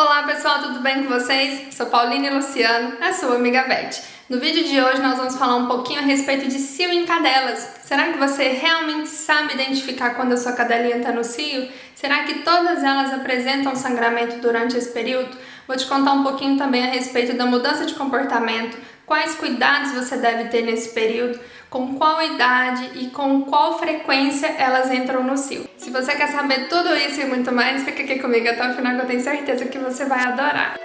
Olá pessoal, tudo bem com vocês? Sou Pauline Luciano, a sua amiga Beth. No vídeo de hoje nós vamos falar um pouquinho a respeito de cio em cadelas. Será que você realmente sabe identificar quando a sua cadelinha está no cio? Será que todas elas apresentam sangramento durante esse período? Vou te contar um pouquinho também a respeito da mudança de comportamento, quais cuidados você deve ter nesse período, com qual idade e com qual frequência elas entram no cio. Se você quer saber tudo isso e muito mais, fica aqui comigo até o final que eu tenho certeza que você vai adorar.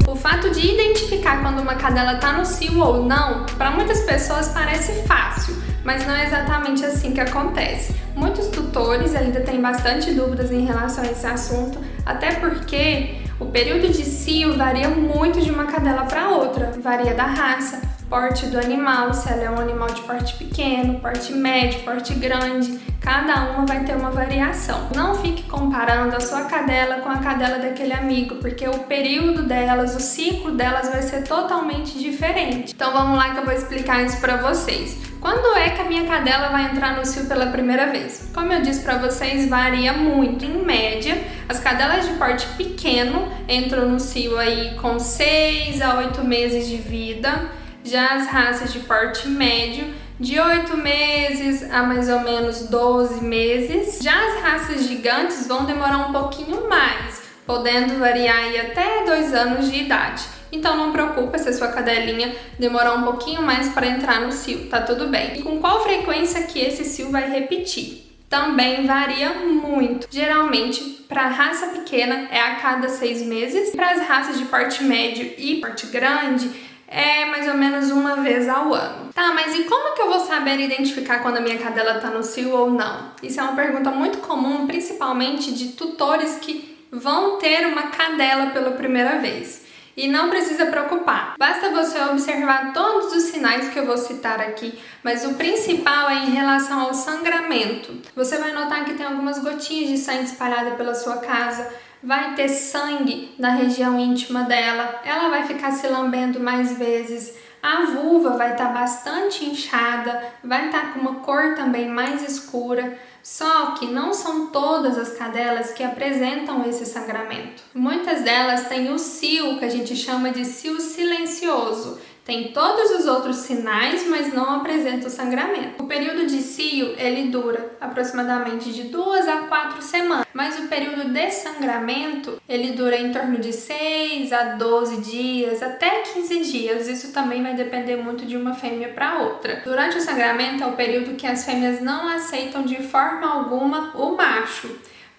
O fato de identificar quando uma cadela está no cio ou não, para muitas pessoas parece fácil, mas não é exatamente assim que acontece. Muitos tutores ainda têm bastante dúvidas em relação a esse assunto, até porque o período de cio varia muito de uma cadela para outra, varia da raça, porte do animal, se ela é um animal de porte pequeno, porte médio, porte grande, cada uma vai ter uma variação. Não fique comparando a sua cadela com a cadela daquele amigo, porque o período delas, o ciclo delas vai ser totalmente diferente. Então vamos lá que eu vou explicar isso para vocês. Quando é que a minha cadela vai entrar no cio pela primeira vez? Como eu disse para vocês, varia muito. Em média, as cadelas de porte pequeno entram no cio aí com 6 a 8 meses de vida. Já as raças de porte médio, de 8 meses a mais ou menos 12 meses. Já as raças gigantes vão demorar um pouquinho mais, podendo variar aí até 2 anos de idade. Então não preocupa se a sua cadelinha demorar um pouquinho mais para entrar no cio, tá tudo bem. E com qual frequência que esse cio vai repetir? Também varia muito. Geralmente, para a raça pequena é a cada 6 meses, para as raças de porte médio e porte grande é mais ou menos uma vez ao ano. Tá, mas e como que eu vou saber identificar quando a minha cadela tá no cio ou não? Isso é uma pergunta muito comum, principalmente de tutores que vão ter uma cadela pela primeira vez. E não precisa preocupar, basta você observar todos os sinais que eu vou citar aqui, mas o principal é em relação ao sangramento. Você vai notar que tem algumas gotinhas de sangue espalhadas pela sua casa, vai ter sangue na região íntima dela, ela vai ficar se lambendo mais vezes, a vulva vai estar bastante inchada, vai estar com uma cor também mais escura, só que não são todas as cadelas que apresentam esse sangramento. Muitas delas têm o cio, que a gente chama de cio silencioso. Tem todos os outros sinais, mas não apresenta o sangramento. O período de cio, ele dura aproximadamente de 2 a 4 semanas, mas o período de sangramento, ele dura em torno de 6 a 12 dias, até 15 dias. Isso também vai depender muito de uma fêmea para outra. Durante o sangramento é o período que as fêmeas não aceitam de forma alguma o macho.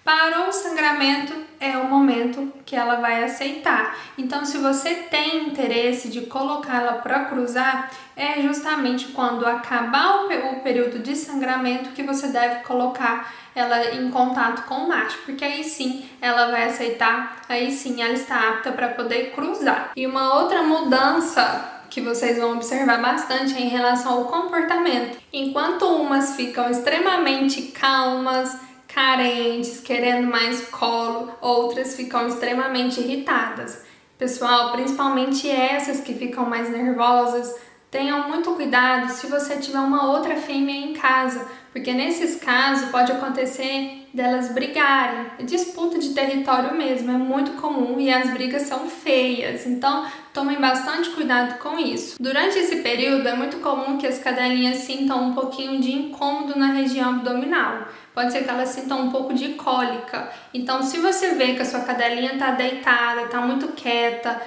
Parou o sangramento, é o momento que ela vai aceitar. Então, se você tem interesse de colocá-la para cruzar, é justamente quando acabar o período de sangramento que você deve colocar ela em contato com o macho, porque aí sim ela vai aceitar, aí sim ela está apta para poder cruzar. E uma outra mudança que vocês vão observar bastante é em relação ao comportamento. Enquanto umas ficam extremamente calmas, carentes, querendo mais colo, outras ficam extremamente irritadas. Pessoal, principalmente essas que ficam mais nervosas, tenham muito cuidado se você tiver uma outra fêmea em casa, porque nesses casos pode acontecer delas brigarem, é disputa de território mesmo, é muito comum e as brigas são feias, então tomem bastante cuidado com isso. Durante esse período é muito comum que as cadelinhas sintam um pouquinho de incômodo na região abdominal, pode ser que elas sintam um pouco de cólica, então se você vê que a sua cadelinha está deitada, está muito quieta,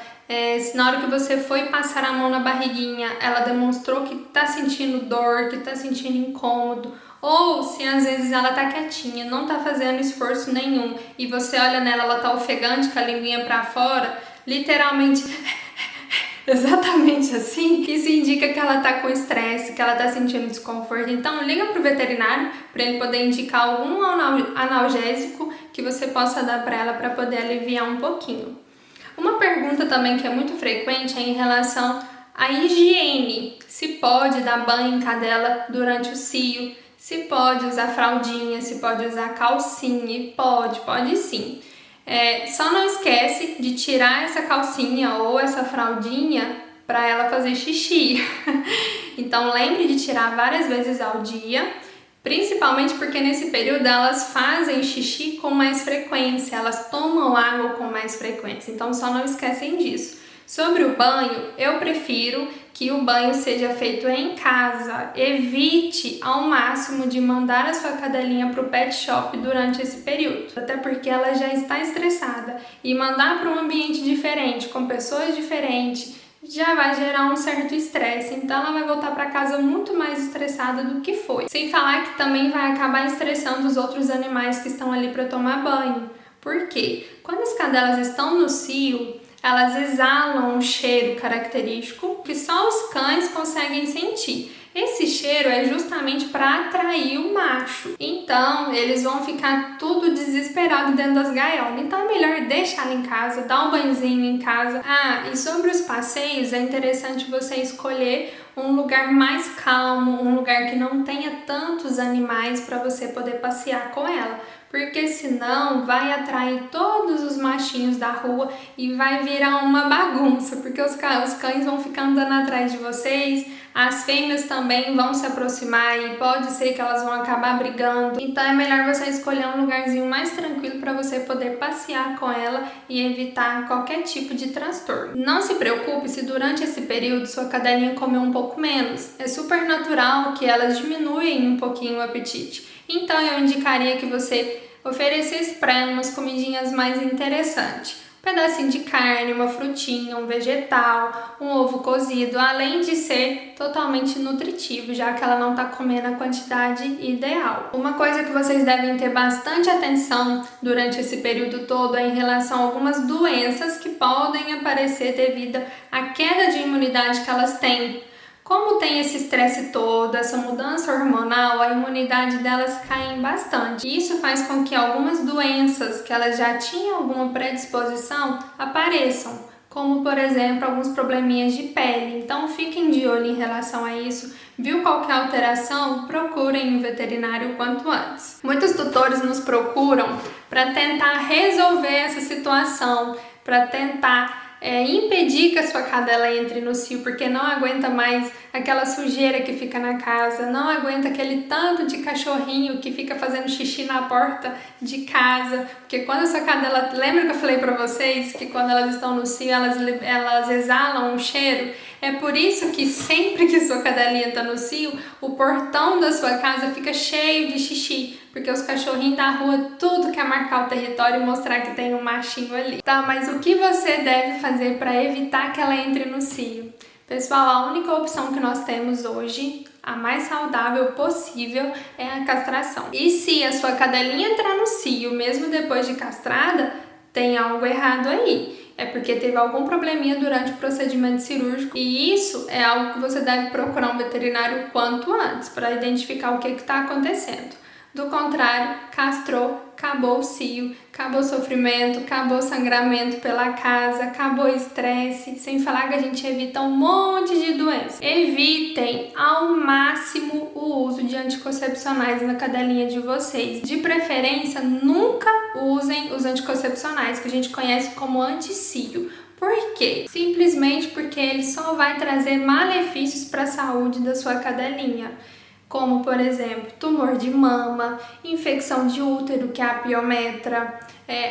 se na hora que você foi passar a mão na barriguinha, ela demonstrou que está sentindo dor, que está sentindo incômodo, ou se às vezes ela tá quietinha, não tá fazendo esforço nenhum, e você olha nela, ela tá ofegante com a linguinha pra fora, literalmente, exatamente assim, isso indica que ela tá com estresse, que ela tá sentindo desconforto. Então liga pro veterinário para ele poder indicar algum analgésico que você possa dar para ela para poder aliviar um pouquinho. Uma pergunta também que é muito frequente é em relação à higiene. Se pode dar banho em cadela durante o cio, se pode usar fraldinha, se pode usar calcinha. Pode sim. Só não esquece de tirar essa calcinha ou essa fraldinha para ela fazer xixi. Então lembre de tirar várias vezes ao dia Principalmente porque nesse período elas fazem xixi com mais frequência, elas tomam água com mais frequência, então só não esquecem disso. Sobre o banho, eu prefiro que o banho seja feito em casa. Evite ao máximo de mandar a sua cadelinha para o pet shop durante esse período, até porque ela já está estressada e mandar para um ambiente diferente, com pessoas diferentes, já vai gerar um certo estresse, então ela vai voltar para casa muito mais estressada do que foi. Sem falar que também vai acabar estressando os outros animais que estão ali para tomar banho. Por quê? Quando as cadelas estão no cio, elas exalam um cheiro característico que só os cães conseguem sentir. Esse cheiro é justamente para atrair o macho. Então, eles vão ficar tudo desesperado dentro das gaiolas. Então, é melhor deixar em casa, dar um banhozinho em casa. Ah, e sobre os passeios, é interessante você escolher um lugar mais calmo, um lugar que não tenha tantos animais para você poder passear com ela. Porque senão vai atrair todos os machinhos da rua e vai virar uma bagunça, porque os cães vão ficar andando atrás de vocês, as fêmeas também vão se aproximar e pode ser que elas vão acabar brigando. Então é melhor você escolher um lugarzinho mais tranquilo para você poder passear com ela e evitar qualquer tipo de transtorno. Não se preocupe se durante esse período sua cadelinha comer um pouco menos. É super natural que elas diminuem um pouquinho o apetite. Então eu indicaria que você oferecesse para ela umas comidinhas mais interessantes. Um pedacinho de carne, uma frutinha, um vegetal, um ovo cozido, além de ser totalmente nutritivo, já que ela não está comendo a quantidade ideal. Uma coisa que vocês devem ter bastante atenção durante esse período todo é em relação a algumas doenças que podem aparecer devido à queda de imunidade que elas têm. Como tem esse estresse todo, essa mudança hormonal, a imunidade delas cai bastante. Isso faz com que algumas doenças que elas já tinham alguma predisposição apareçam, como por exemplo alguns probleminhas de pele. Então fiquem de olho em relação a isso. Viu qualquer alteração? Procurem um veterinário o quanto antes. Muitos tutores nos procuram para tentar resolver essa situação, para tentar impedir que a sua cadela entre no cio, porque não aguenta mais aquela sujeira que fica na casa, não aguenta aquele tanto de cachorrinho que fica fazendo xixi na porta de casa, porque quando a sua cadela, lembra que eu falei pra vocês que quando elas estão no cio elas exalam um cheiro? É por isso que sempre que sua cadelinha tá no cio, o portão da sua casa fica cheio de xixi, porque os cachorrinhos da rua tudo quer marcar o território e mostrar que tem um machinho ali. Tá, mas o que você deve fazer para evitar que ela entre no cio? Pessoal, a única opção que nós temos hoje, a mais saudável possível, é a castração. E se a sua cadelinha entrar no cio, mesmo depois de castrada, tem algo errado aí. É porque teve algum probleminha durante o procedimento cirúrgico e isso é algo que você deve procurar um veterinário o quanto antes para identificar o que está acontecendo. Do contrário, castrou, acabou o cio, acabou o sofrimento, acabou o sangramento pela casa, acabou o estresse, sem falar que a gente evita um monte de doenças. Evitem ao máximo o uso de anticoncepcionais na cadelinha de vocês. De preferência, nunca usem os anticoncepcionais, que a gente conhece como anti-cio. Por quê? Simplesmente porque ele só vai trazer malefícios para a saúde da sua cadelinha. Como, por exemplo, tumor de mama, infecção de útero, que é a piometra,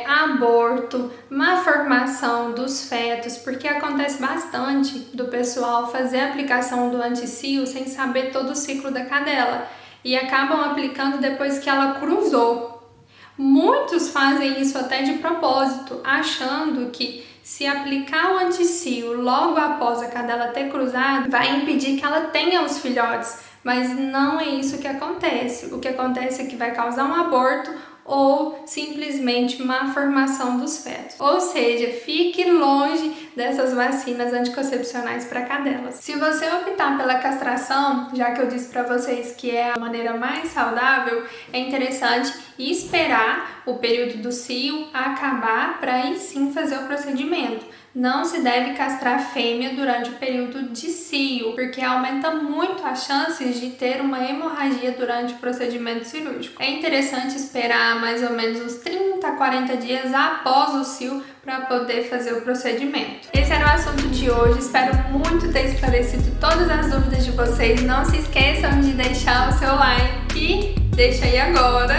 aborto, má formação dos fetos, porque acontece bastante do pessoal fazer a aplicação do anti-cio sem saber todo o ciclo da cadela e acabam aplicando depois que ela cruzou. Muitos fazem isso até de propósito, achando que se aplicar o anti-cio logo após a cadela ter cruzado, vai impedir que ela tenha os filhotes. Mas não é isso que acontece. O que acontece é que vai causar um aborto ou simplesmente má formação dos fetos. Ou seja, fique longe dessas vacinas anticoncepcionais para cadelas. Se você optar pela castração, já que eu disse para vocês que é a maneira mais saudável, é interessante esperar o período do cio acabar para aí sim fazer o procedimento. Não se deve castrar fêmea durante o período de cio, porque aumenta muito as chances de ter uma hemorragia durante o procedimento cirúrgico. É interessante esperar mais ou menos uns 30 a 40 dias após o cio para poder fazer o procedimento. Esse era o assunto de hoje, espero muito ter esclarecido todas as dúvidas de vocês. Não se esqueçam de deixar o seu like e deixa aí agora.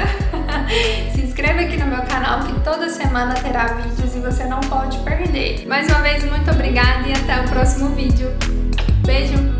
Se inscreva aqui no meu canal que toda semana terá vídeos e você não pode perder. Mais uma vez, muito obrigada e até o próximo vídeo. Beijo!